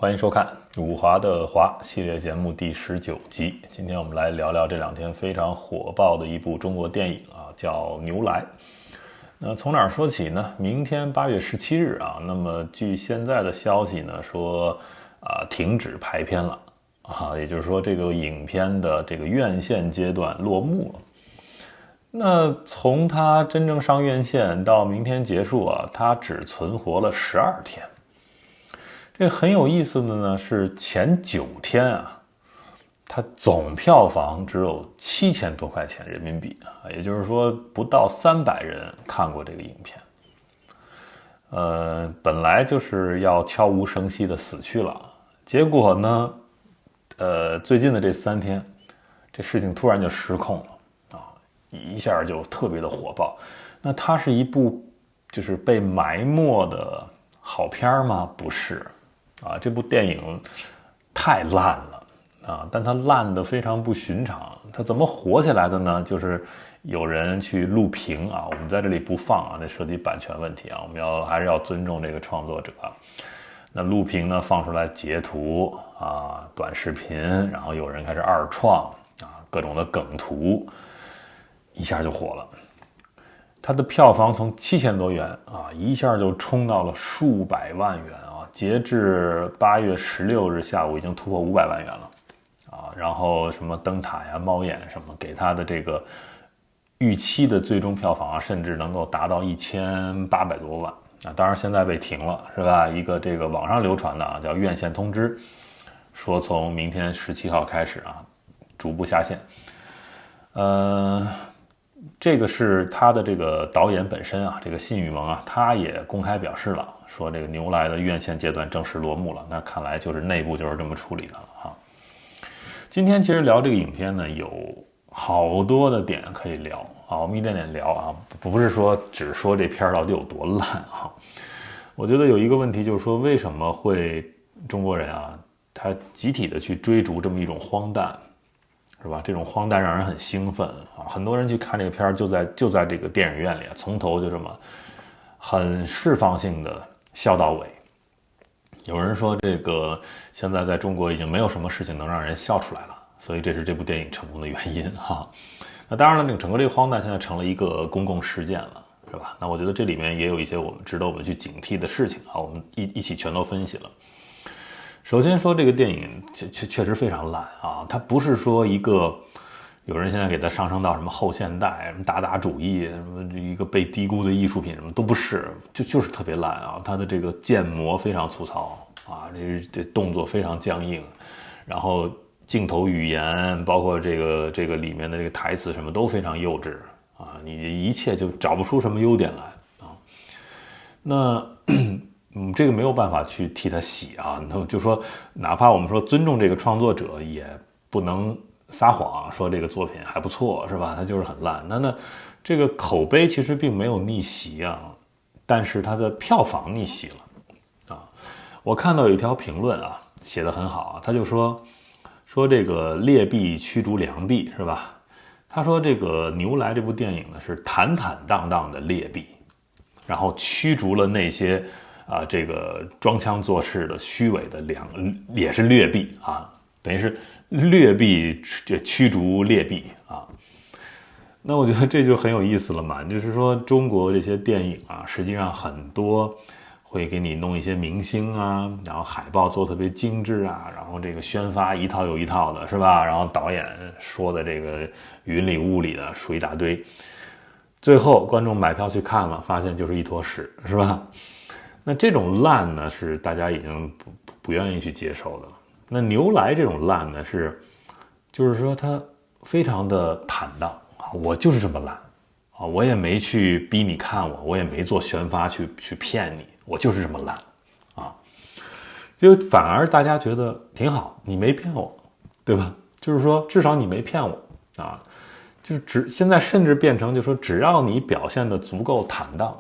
欢迎收看武华的华系列节目第19集。今天我们来聊聊这两天非常火爆的一部中国电影叫《牛来》。那从哪儿说起呢？明天8月17日那么据现在的消息呢说停止排片了也就是说这个影片的这个院线阶段落幕了。那从它真正上院线到明天结束它只存活了12天。这个很有意思的呢是前9天它总票房只有7000多块钱人民币也就是说不到300人看过这个影片。本来就是要悄无声息的死去了，结果呢最近的这3天这事情突然就失控了一下就特别的火爆。那它是一部就是被埋没的好片吗？不是这部电影太烂了但它烂得非常不寻常。它怎么火起来的呢？就是有人去录屏我们在这里不放那涉及版权问题我们还是要尊重这个创作者。那录屏呢放出来截图短视频，然后有人开始二创各种的梗图，一下就火了。它的票房从7000多元一下就冲到了数百万元截至8月16日下午已经突破500万元了然后什么灯塔呀、猫眼什么，给它的这个预期的最终票房甚至能够达到1800多万当然现在被停了是吧？一个这个网上流传的叫院线通知，说从明天17号开始逐步下线。这个是他的这个导演本身这个信宇萌他也公开表示了，说这个牛来的院线阶段正式落幕了。那看来就是内部就是这么处理的了今天其实聊这个影片呢，有好多的点可以聊我们一点点聊不是说只说这片到底有多烂我觉得有一个问题就是说，为什么会中国人他集体的去追逐这么一种荒诞，是吧？这种荒诞让人很兴奋很多人去看这个片就在这个电影院里从头就这么很释放性的笑到尾。有人说这个现在在中国已经没有什么事情能让人笑出来了，所以这是这部电影成功的原因那当然了，整个这个荒诞现在成了一个公共事件了，是吧？那我觉得这里面也有一些值得我们去警惕的事情我们一起全都分析了。首先说这个电影确实非常烂它不是说一个有人现在给它上升到什么后现代、什么达达主义、什么一个被低估的艺术品，什么都不是，就是特别烂它的这个建模非常粗糙这动作非常僵硬，然后镜头语言包括这个里面的这个台词什么都非常幼稚你一切就找不出什么优点来那这个没有办法去替他洗那就说哪怕我们说尊重这个创作者，也不能撒谎说这个作品还不错，是吧？它就是很烂。那这个口碑其实并没有逆袭但是它的票房逆袭了我看到有一条评论写得很好他就说这个劣币驱逐良币，是吧？他说这个牛来这部电影呢是坦坦荡荡的劣币，然后驱逐了那些这个装腔作势的虚伪的也是劣币等于是劣币驱逐劣币那我觉得这就很有意思了嘛，就是说中国这些电影实际上很多会给你弄一些明星然后海报做特别精致然后这个宣发一套又一套的，是吧？然后导演说的这个云里雾里的说一大堆，最后观众买票去看了，发现就是一坨屎，是吧？那这种烂呢是大家已经不愿意去接受的了。那牛来这种烂呢就是说它非常的坦荡我就是这么烂我也没去逼你看我也没做宣发去骗你，我就是这么烂就反而大家觉得挺好，你没骗我，对吧？就是说至少你没骗我就是现在甚至变成就是说只要你表现得足够坦荡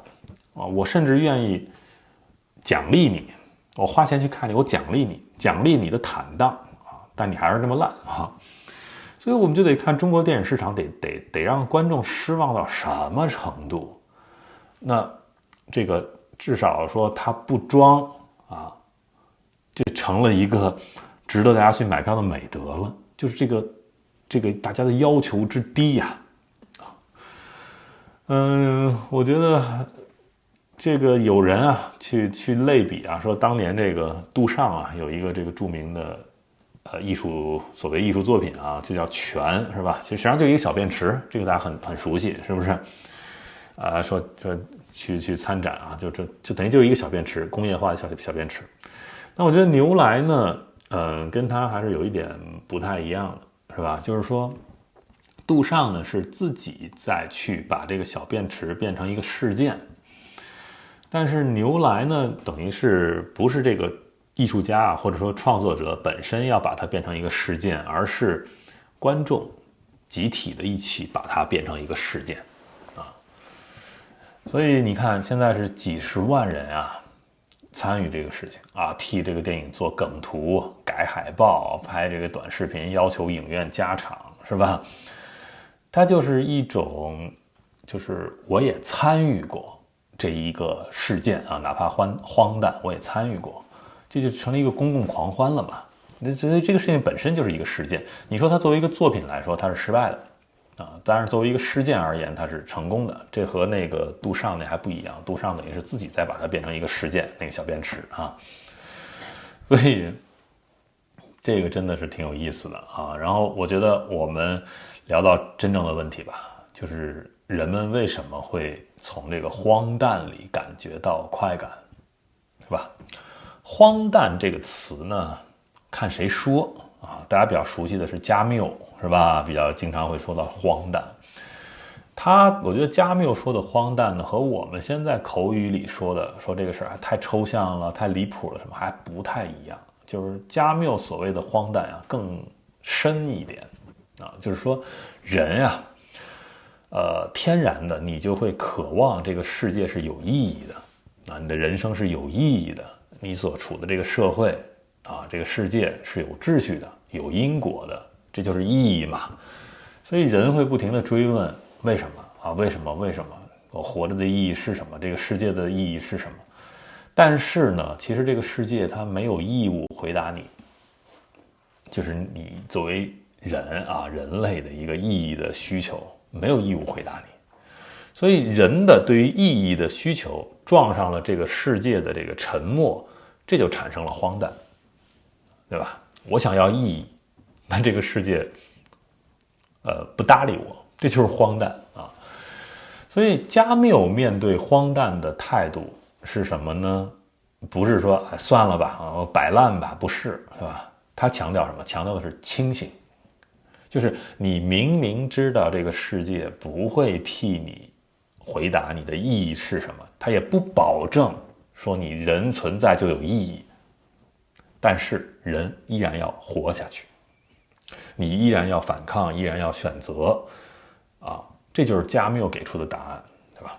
我甚至愿意奖励你，我花钱去看你，我奖励你的坦荡但你还是这么烂所以我们就得看中国电影市场得让观众失望到什么程度。那这个至少说他不装这成了一个值得大家去买票的美德了，就是这个大家的要求之低呀。我觉得这个有人啊去类比啊，说当年这个杜尚啊有一个这个著名的所谓艺术作品啊，就叫泉，是吧？其实际上就一个小便池，这个大家很熟悉，是不是？说去参展啊，就等于就是一个小便池，工业化的小便池。那我觉得牛来呢，跟他还是有一点不太一样的，是吧？就是说，杜尚呢是自己再去把这个小便池变成一个事件，但是牛来呢，等于是不是这个艺术家啊，或者说创作者本身要把它变成一个事件，而是观众集体的一起把它变成一个事件啊。所以你看，现在是几十万人啊参与这个事情啊，替这个电影做梗图、改海报、拍这个短视频，要求影院加场，是吧？它就是一种，就是我也参与过这一个事件啊，哪怕荒诞，我也参与过，这就成了一个公共狂欢了嘛。那这个事情本身就是一个事件，你说它作为一个作品来说，它是失败的啊，当然作为一个事件而言，它是成功的。这和那个杜尚那还不一样，杜尚等于是自己再把它变成一个事件，那个小便池啊，所以这个真的是挺有意思的啊。然后我觉得我们聊到真正的问题吧，就是人们为什么会从这个荒诞里感觉到快感，是吧？荒诞这个词呢，看谁说啊。大家比较熟悉的是加缪，是吧？比较经常会说到荒诞。我觉得加缪说的荒诞呢，和我们现在口语里说这个事儿太抽象了、太离谱了什么还不太一样。就是加缪所谓的荒诞啊，更深一点啊，就是说人啊，天然的你就会渴望这个世界是有意义的啊，你的人生是有意义的，你所处的这个社会啊，这个世界是有秩序的、有因果的，这就是意义嘛。所以人会不停地追问为什么啊？为什么？我活着的意义是什么？这个世界的意义是什么？但是呢，其实这个世界它没有义务回答你，就是你作为人啊，人类的一个意义的需求，没有义务回答你。所以人的对于意义的需求撞上了这个世界的这个沉默，这就产生了荒诞，对吧？我想要意义，但这个世界不搭理我，这就是荒诞啊。所以加缪面对荒诞的态度是什么呢？不是说算了吧，我摆烂吧，不是，是吧？他强调什么？强调的是清醒，就是你明明知道这个世界不会替你回答你的意义是什么，他也不保证说你人存在就有意义，但是人依然要活下去，你依然要反抗，依然要选择啊，这就是加缪给出的答案，对吧？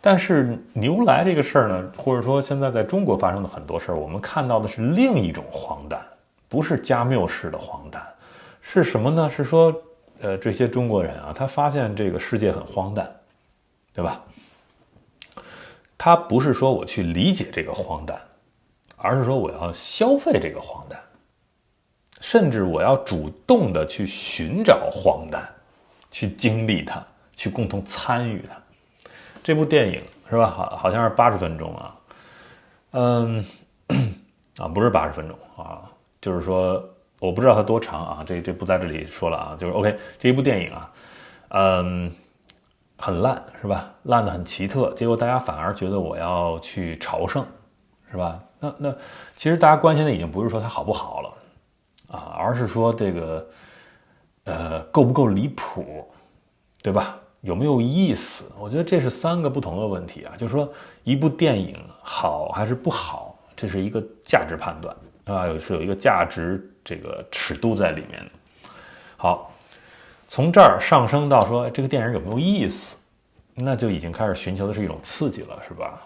但是牛来这个事儿呢，或者说现在在中国发生的很多事儿，我们看到的是另一种荒诞，不是加缪式的荒诞，是什么呢？是说这些中国人啊，他发现这个世界很荒诞，对吧？他不是说我去理解这个荒诞，而是说我要消费这个荒诞，甚至我要主动的去寻找荒诞，去经历它，去共同参与它。这部电影是吧？好像是80分钟啊，不是80分钟啊，就是说我不知道它多长啊，这不在这里说了啊，就是 OK， 这一部电影啊，很烂是吧？烂得很奇特，结果大家反而觉得我要去朝圣，是吧？那其实大家关心的已经不是说它好不好了啊，而是说这个够不够离谱，对吧？有没有意思？我觉得这是3个不同的问题啊。就是说，一部电影好还是不好，这是一个价值判断啊，有一个价值这个尺度在里面的。好，从这儿上升到说这个电影有没有意思，那就已经开始寻求的是一种刺激了，是吧？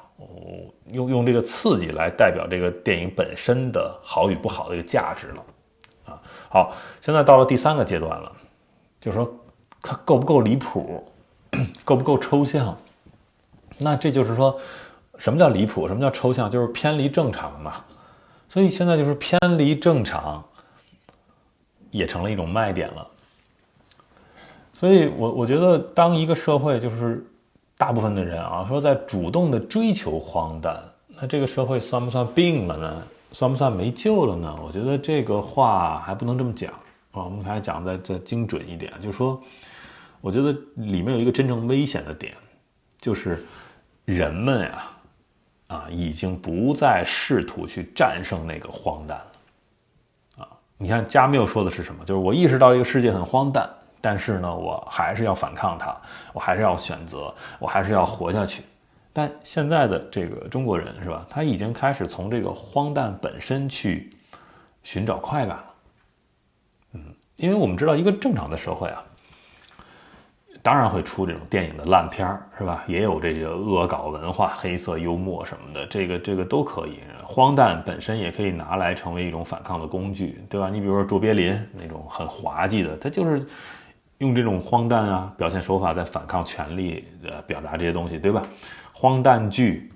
用这个刺激来代表这个电影本身的好与不好的一个价值了啊。好，现在到了第3个阶段了，就是说它够不够离谱，够不够抽象？那这就是说，什么叫离谱？什么叫抽象？就是偏离正常嘛。所以现在就是偏离正常也成了一种卖点了。所以我觉得当一个社会就是大部分的人啊说在主动的追求荒诞，那这个社会算不算病了呢？算不算没救了呢？我觉得这个话还不能这么讲啊，我们还讲再精准一点，就是说我觉得里面有一个真正危险的点，就是人们已经不再试图去战胜那个荒诞了。你看加缪说的是什么？就是我意识到这个世界很荒诞，但是呢，我还是要反抗它，我还是要选择，我还是要活下去。但现在的这个中国人是吧？他已经开始从这个荒诞本身去寻找快感了。因为我们知道一个正常的社会当然会出这种电影的烂片是吧？也有这个恶搞文化、黑色幽默什么的，这个都可以。荒诞本身也可以拿来成为一种反抗的工具，对吧？你比如说卓别林那种很滑稽的，他就是用这种荒诞表现手法在反抗权力，表达这些东西，对吧？荒诞剧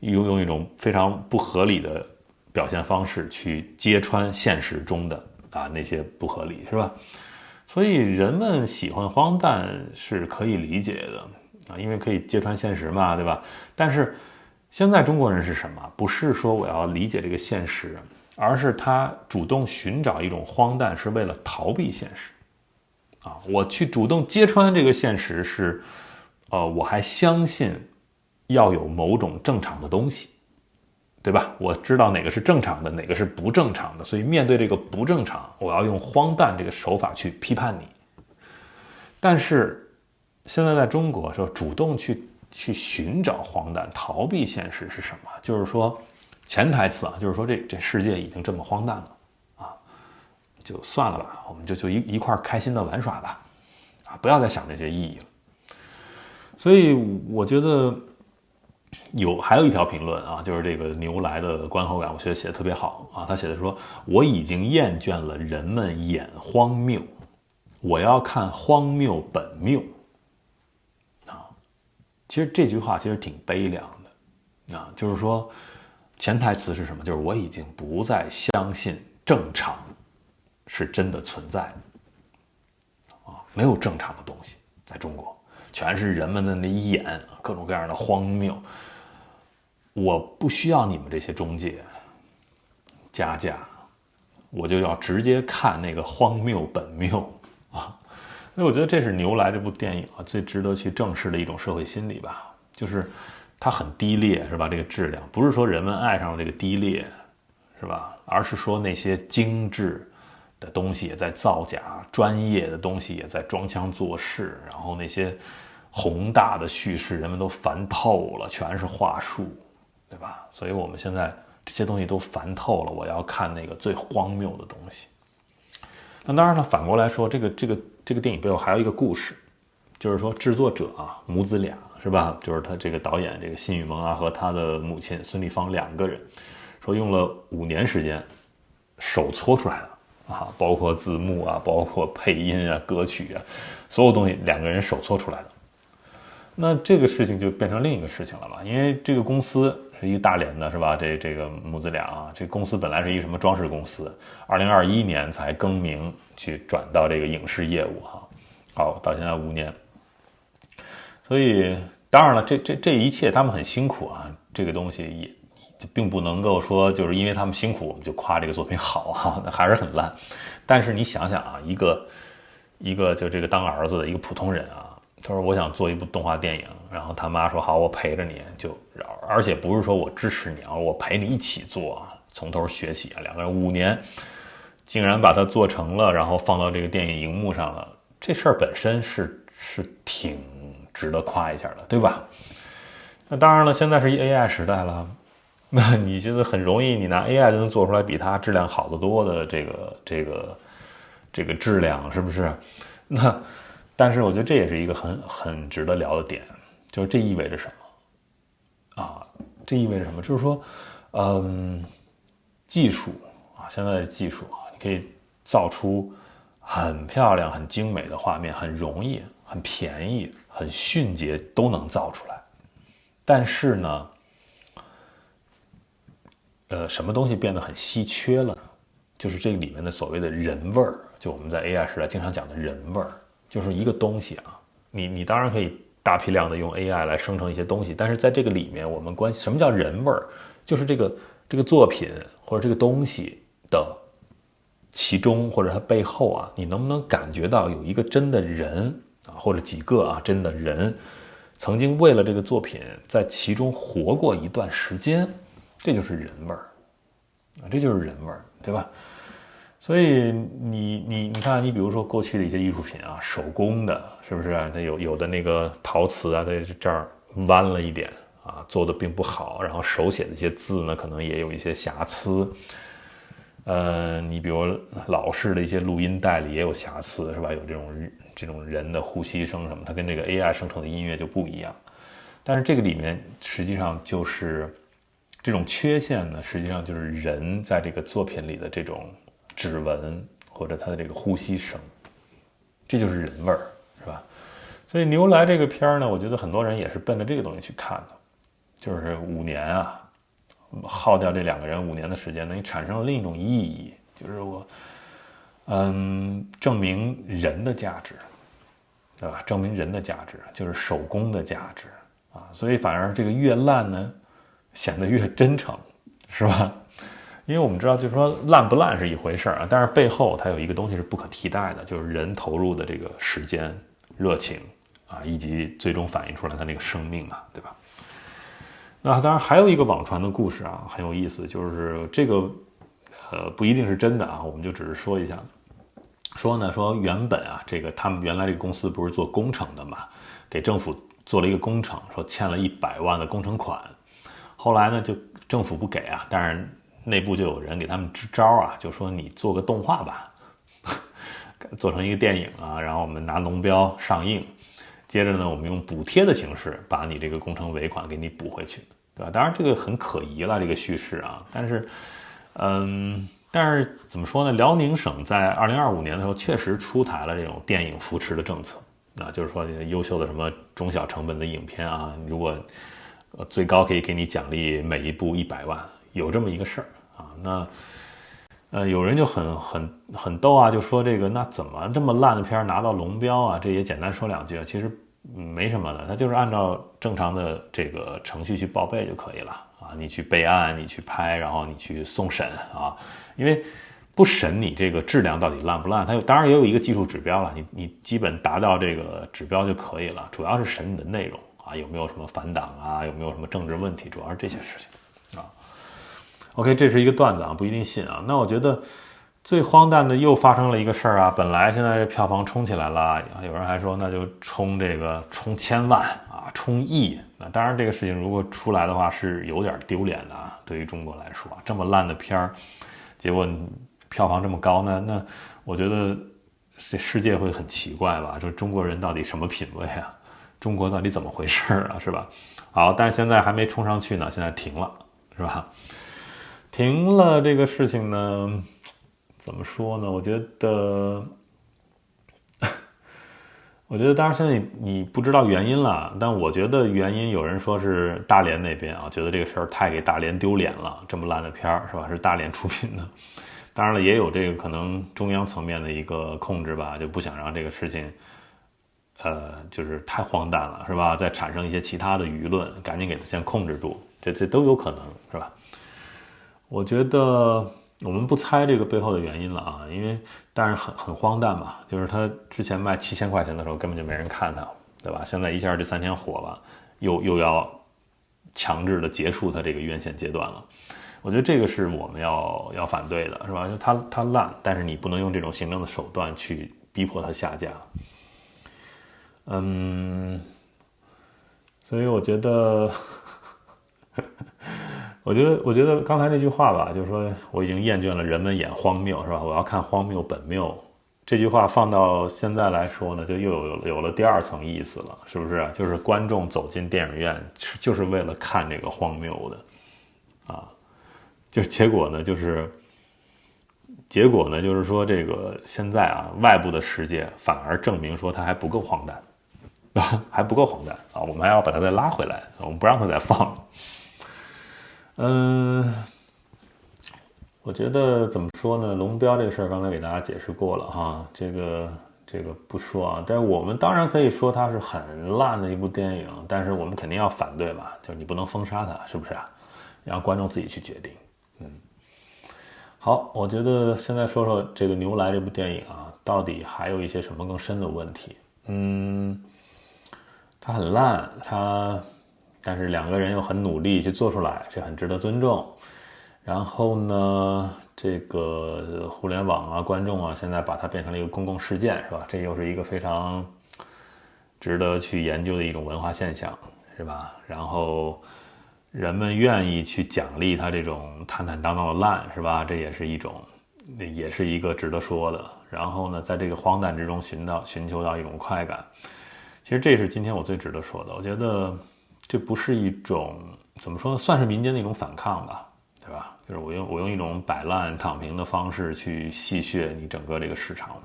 用一种非常不合理的表现方式去揭穿现实中的那些不合理，是吧？所以人们喜欢荒诞是可以理解的因为可以揭穿现实嘛，对吧？但是现在中国人是什么？不是说我要理解这个现实，而是他主动寻找一种荒诞是为了逃避现实我去主动揭穿这个现实是我还相信要有某种正常的东西，对吧？我知道哪个是正常的，哪个是不正常的，所以面对这个不正常，我要用荒诞这个手法去批判你。但是现在在中国说主动去寻找荒诞，逃避现实是什么？就是说潜台词就是说这世界已经这么荒诞了就算了吧，我们就一块开心的玩耍吧不要再想这些意义了。所以我觉得还有一条评论就是这个牛来的观后感，我觉得写的特别好他写的说，我已经厌倦了人们演荒谬，我要看荒谬本谬其实这句话其实挺悲凉的就是说潜台词是什么？就是我已经不再相信正常是真的存在的没有正常的东西，在中国全是人们的那演各种各样的荒谬。我不需要你们这些中介加价，我就要直接看那个荒谬本谬所以我觉得这是牛来这部电影最值得去正视的一种社会心理吧，就是它很低劣是吧？这个质量不是说人们爱上了这个低劣是吧？而是说那些精致的东西也在造假，专业的东西也在装腔作势，然后那些宏大的叙事人们都烦透了，全是话术，对吧？所以我们现在这些东西都烦透了，我要看那个最荒谬的东西。那当然了，反过来说，这个电影背后还有一个故事，就是说制作者母子俩是吧？就是他这个导演这个辛宇萌和他的母亲孙俪芳两个人，说用了5年时间手搓出来的包括字幕包括配音歌曲所有东西2个人手搓出来的。那这个事情就变成另一个事情了吧？因为这个公司是一个大连的是吧？这个母子俩这个公司本来是一个什么装饰公司，2021年才更名去转到这个影视业务好，到现在5年。所以当然了，这一切他们很辛苦这个东西也并不能够说就是因为他们辛苦我们就夸这个作品好那还是很烂。但是你想想一个就这个当儿子的一个普通人他说我想做一部动画电影，然后他妈说好，我陪着你，而且不是说我支持你我陪你一起做从头学习2个人5年竟然把它做成了，然后放到这个电影荧幕上了，这事儿本身是挺值得夸一下的，对吧？那当然了，现在是一 AI 时代了，那你觉得很容易，你拿 AI 就能做出来比它质量好得多的这个质量，是不是？但是我觉得这也是一个很值得聊的点，就是这意味着什么这意味着什么？就是说技术现在的技术你可以造出很漂亮很精美的画面，很容易很便宜很迅捷都能造出来。但是呢什么东西变得很稀缺了呢？就是这个里面的所谓的人味儿，就我们在 AI 时代经常讲的人味儿，就是一个东西啊，你当然可以大批量的用 AI 来生成一些东西，但是在这个里面，我们什么叫人味儿？就是这个作品或者这个东西的其中或者它背后啊，你能不能感觉到有一个真的人啊，或者几个啊真的人，曾经为了这个作品在其中活过一段时间，这就是人味儿啊，这就是人味儿，对吧？所以你看，你比如说过去的一些艺术品啊，手工的，是不是啊？它有的那个陶瓷啊，它这儿弯了一点啊，做的并不好，然后手写的一些字呢，可能也有一些瑕疵。你比如老式的一些录音带里也有瑕疵，是吧？有这种人的呼吸声什么，它跟这个 AI 生成的音乐就不一样。但是这个里面实际上就是这种缺陷呢，实际上就是人在这个作品里的这种指纹或者他的这个呼吸声，这就是人味儿，是吧？所以牛来这个片儿呢，我觉得很多人也是奔着这个东西去看的，就是5年啊，耗掉这2个人5年的时间呢，你产生了另一种意义，就是我证明人的价值，对吧？证明人的价值就是手工的价值啊，所以反而这个越烂呢，显得越真诚，是吧？因为我们知道，就是说烂不烂是一回事啊，但是背后它有一个东西是不可替代的，就是人投入的这个时间、热情啊，以及最终反映出来他那个生命嘛，对吧？那当然还有一个网传的故事啊，很有意思，就是这个不一定是真的啊，我们就只是说一下。说原本啊，他们原来这个公司不是做工程的嘛，给政府做了一个工程，说欠了100万的工程款，后来呢就政府不给啊，但是内部就有人给他们支招啊，就说你做个动画吧，做成一个电影啊，然后我们拿龙标上映，接着呢我们用补贴的形式把你这个工程尾款给你补回去，对吧？当然这个很可疑了，这个叙事啊，但是怎么说呢？辽宁省在2025年的时候确实出台了这种电影扶持的政策，啊，就是说优秀的什么中小成本的影片啊，如果最高可以给你奖励每一部100万，有这么一个事儿啊。那有人就很逗啊，就说这个那怎么这么烂的片拿到龙标啊？这也简单说2句，其实没什么的，它就是按照正常的这个程序去报备就可以了啊。你去备案，你去拍，然后你去送审啊。因为不审你这个质量到底烂不烂，它当然也有一个技术指标了，你基本达到这个指标就可以了。主要是审你的内容啊，有没有什么反党啊，有没有什么政治问题，主要是这些事情啊。OK， 这是一个段子啊，不一定信啊。那我觉得最荒诞的又发生了一个事儿啊，本来现在这票房冲起来了，有人还说那就冲1000万啊，冲亿。那当然这个事情如果出来的话是有点丢脸的啊，对于中国来说，这么烂的片儿，结果票房这么高呢，那我觉得这世界会很奇怪吧？就中国人到底什么品味啊？中国到底怎么回事啊？是吧？好，但是现在还没冲上去呢，现在停了，是吧？停了这个事情呢，怎么说呢？我觉得当然现在你不知道原因了，但我觉得原因有人说是大连那边啊，觉得这个事儿太给大连丢脸了，这么烂的片儿是吧？是大连出品的，当然了，也有这个可能中央层面的一个控制吧，就不想让这个事情，就是太荒诞了，是吧？再产生一些其他的舆论，赶紧给它先控制住，这都有可能，是吧？我觉得我们不猜这个背后的原因了啊，因为但是很荒诞嘛，就是他之前卖7000块钱的时候根本就没人看他，对吧？现在一下这3天火了，又要强制的结束他这个院线阶段了。我觉得这个是我们要反对的，是吧？就它烂，但是你不能用这种行政的手段去逼迫它下架。所以我觉得我觉得刚才那句话吧，就是说我已经厌倦了人们演荒谬，是吧？我要看荒谬本谬。这句话放到现在来说呢，就又有了第2层意思了，是不是？就是观众走进电影院就是为了看这个荒谬的，啊，结果呢，就是说这个现在啊，外部的世界反而证明说它还不够荒诞，啊，还不够荒诞啊，我们还要把它再拉回来，我们不让它再放。我觉得怎么说呢？龙标这个事儿刚才给大家解释过了哈，这个不说啊，但是我们当然可以说它是很烂的一部电影，但是我们肯定要反对嘛，就是你不能封杀它，是不是啊？让观众自己去决定。好，我觉得现在说说这个《牛来》这部电影啊，到底还有一些什么更深的问题？它很烂，但是两个人又很努力去做出来，这很值得尊重。然后呢，这个互联网啊、观众啊，现在把它变成了一个公共事件，是吧？这又是一个非常值得去研究的一种文化现象，是吧？然后人们愿意去奖励它这种坦坦荡荡的烂，是吧？这也是一个值得说的。然后呢，在这个荒诞之中寻求到一种快感，其实这是今天我最值得说的。我觉得这不是一种怎么说呢，算是民间的一种反抗吧。对吧？就是我用一种摆烂躺平的方式去戏谑你整个这个市场，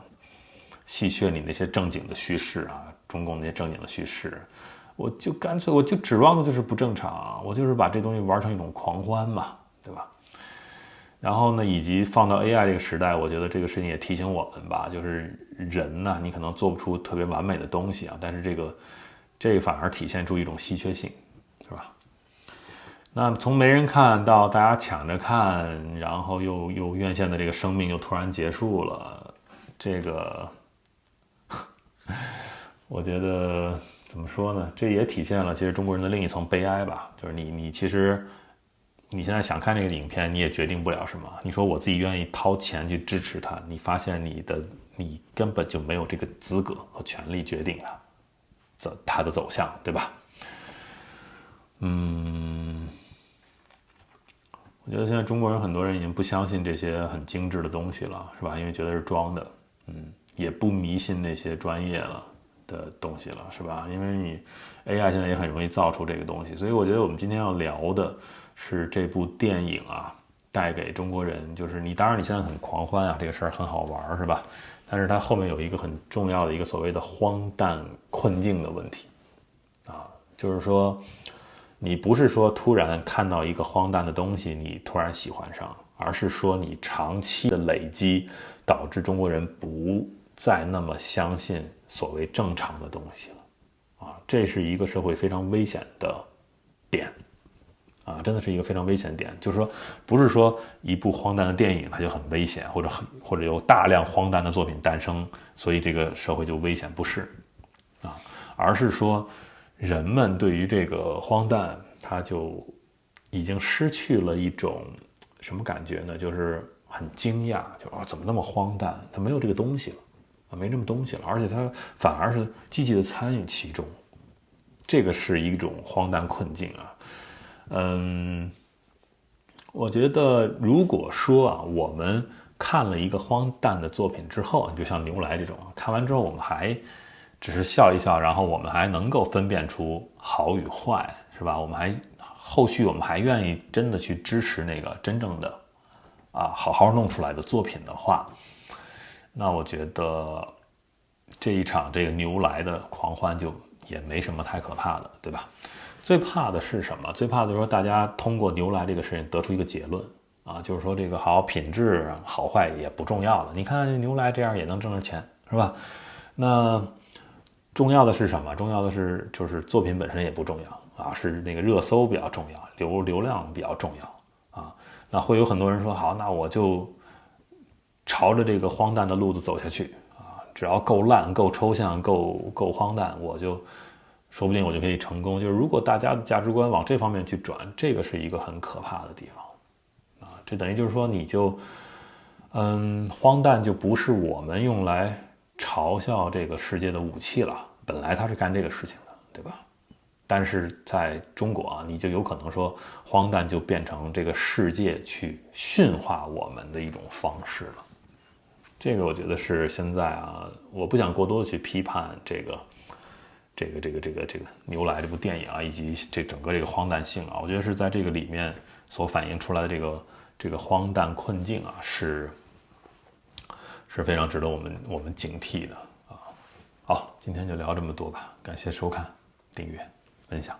戏谑你那些正经的叙事啊，中共那些正经的叙事，我就指望的就是不正常，我就是把这东西玩成一种狂欢嘛，对吧？然后呢，以及放到 AI 这个时代，我觉得这个事情也提醒我们吧，就是人呢，你可能做不出特别完美的东西啊，但是这个反而体现出一种稀缺性，是吧？那从没人看到大家抢着看，然后又院线的这个生命又突然结束了，这个我觉得怎么说呢？这也体现了其实中国人的另一层悲哀吧，就是你其实你现在想看这个影片，你也决定不了什么。你说我自己愿意掏钱去支持它，你发现你根本就没有这个资格和权利决定它的走向，对吧？我觉得现在中国人很多人已经不相信这些很精致的东西了，是吧？因为觉得是装的，也不迷信那些专业的东西了，是吧？因为你 AI 现在也很容易造出这个东西，所以我觉得我们今天要聊的是这部电影啊，带给中国人，就是当然你现在很狂欢啊，这个事儿很好玩，是吧？但是它后面有一个很重要的一个所谓的荒诞困境的问题啊，就是说。你不是说突然看到一个荒诞的东西，你突然喜欢上，而是说你长期的累积，导致中国人不再那么相信所谓正常的东西了，啊，这是一个社会非常危险的点，啊，真的是一个非常危险点。就是说，不是说一部荒诞的电影它就很危险，或者有大量荒诞的作品诞生，所以这个社会就危险，不是，啊，而是说。人们对于这个荒诞，他就已经失去了一种什么感觉呢？就是很惊讶，怎么那么荒诞？他没有这个东西了啊，没这么东西了，而且他反而是积极的参与其中，这个是一种荒诞困境啊。我觉得如果说啊，我们看了一个荒诞的作品之后，就像牛来这种，看完之后我们还。只是笑一笑，然后我们还能够分辨出好与坏，是吧？后续我们还愿意真的去支持那个真正的好好弄出来的作品的话，那我觉得这一场这个牛来的狂欢就也没什么太可怕的，对吧？最怕的是什么？最怕的是说大家通过牛来这个事情得出一个结论啊，就是说这个好品质好坏也不重要了。你看牛来这样也能挣着钱，是吧？那重要的是什么？重要的是就是作品本身也不重要啊，是那个热搜比较重要，流量比较重要啊。那会有很多人说，好，那我就朝着这个荒诞的路子走下去啊，只要够烂、够抽象、够荒诞，说不定我就可以成功。就是如果大家的价值观往这方面去转，这个是一个很可怕的地方啊。这等于就是说，你就荒诞就不是我们用来嘲笑这个世界的武器了。本来他是干这个事情的，对吧？但是在中国啊，你就有可能说荒诞就变成这个世界去驯化我们的一种方式了。这个我觉得是现在啊，我不想过多的去批判这个牛来这部电影啊，以及这整个这个荒诞性啊，我觉得是在这个里面所反映出来的这个荒诞困境啊，是非常值得我们警惕的。好，今天就聊这么多吧，感谢收看、订阅、分享。